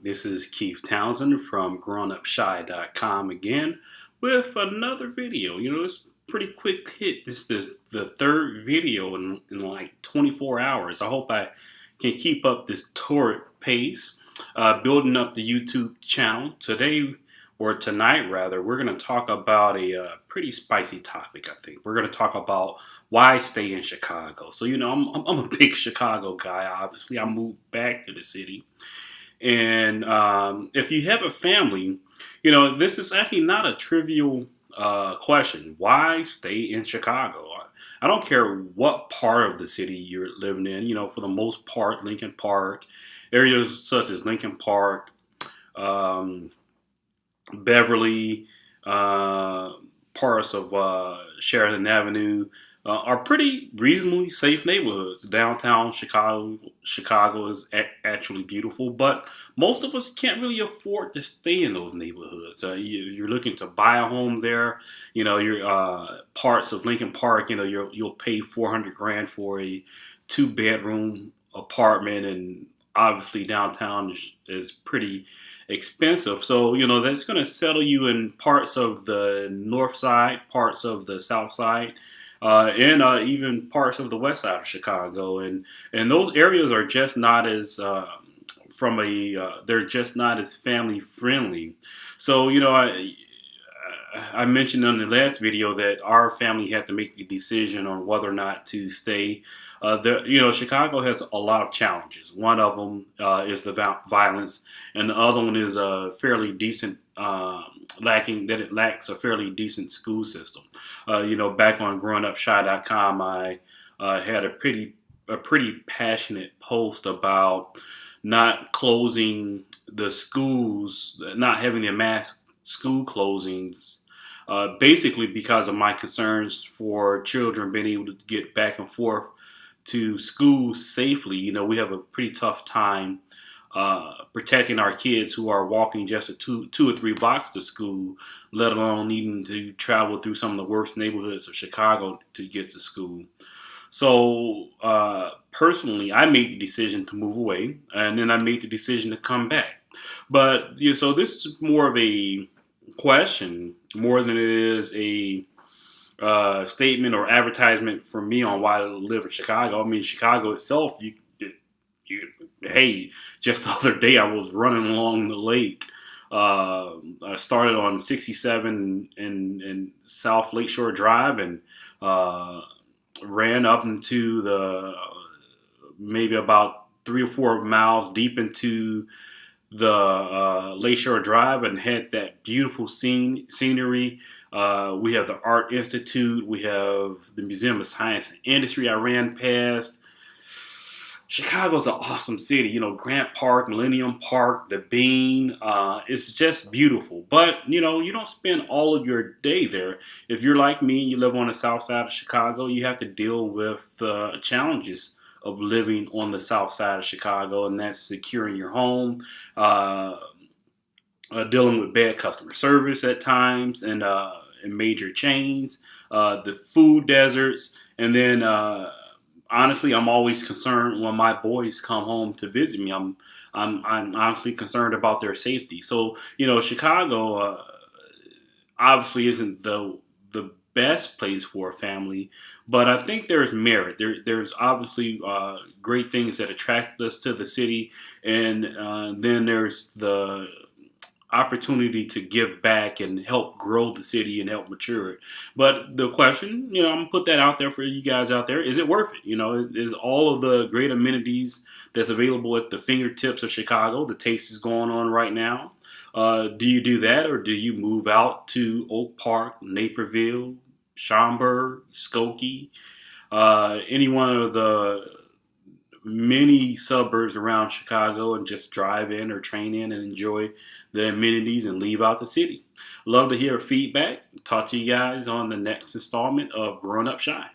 This is Keith Townsend from GrownUpShy.com again with another video. It's a pretty quick hit. This is the third video in like 24 hours. I hope I can keep up this torrid pace, building up the YouTube channel. Today, or tonight rather, we're going to talk about a pretty spicy topic, I think. We're going to talk about why stay in Chicago. So, I'm a big Chicago guy, obviously. I moved back to the city. And if you have a family, this is actually not a trivial question. Why stay in Chicago? I don't care what part of the city you're living in. For the most part, Lincoln Park, areas such as Lincoln Park, um, Beverly, parts of Sheridan Avenue are pretty reasonably safe neighborhoods. Downtown Chicago is actually beautiful, but most of us can't really afford to stay in those neighborhoods. You're looking to buy a home there. Your parts of Lincoln Park. You'll pay 400 grand for a 2-bedroom apartment, and obviously downtown is pretty expensive. So, that's going to settle you in parts of the north side, parts of the south side, and even parts of the west side of Chicago. And those areas are just not as, they're just not as family friendly. So, I mentioned in the last video that our family had to make the decision on whether or not to stay. Chicago has a lot of challenges. One of them is the violence, and the other one is a fairly decent, it lacks a fairly decent school system. Back on GrownUpShy.com, I had a pretty passionate post about not closing the schools, not having the mass school closings, basically because of my concerns for children being able to get back and forth to school safely. We have a pretty tough time protecting our kids who are walking just two or three blocks to school, let alone needing to travel through some of the worst neighborhoods of Chicago to get to school. So personally, I made the decision to move away, and then I made the decision to come back. But so this is more of a question more than it is a statement or advertisement for me on why I live in Chicago. I mean, Chicago itself, hey, just the other day I was running along the lake. I started on 67 in South Lakeshore Drive and ran up into the maybe about 3 or 4 miles deep into the Lakeshore Drive and had that beautiful scenery. We have the Art Institute. We have the Museum of Science and Industry I ran past. Chicago's an awesome city. Grant Park, Millennium Park, the Bean. It's just beautiful. But, you don't spend all of your day there. If you're like me and you live on the south side of Chicago, you have to deal with challenges of living on the south side of Chicago, and that's securing your home, dealing with bad customer service at times, and major chains, the food deserts, and then honestly, I'm always concerned when my boys come home to visit me. I'm honestly concerned about their safety. So Chicago obviously isn't the best place for a family, but I think there's merit. There's obviously great things that attract us to the city, and then there's the opportunity to give back and help grow the city and help mature it. But the question, I'm gonna put that out there for you guys out there: is it worth it? Is all of the great amenities that's available at the fingertips of Chicago? The taste is going on right now. Do you do that, or do you move out to Oak Park, Naperville, Schaumburg, Skokie, any one of the many suburbs around Chicago, and just drive in or train in and enjoy the amenities and leave out the city? Love to hear feedback. Talk to you guys on the next installment of Grown Up Shy.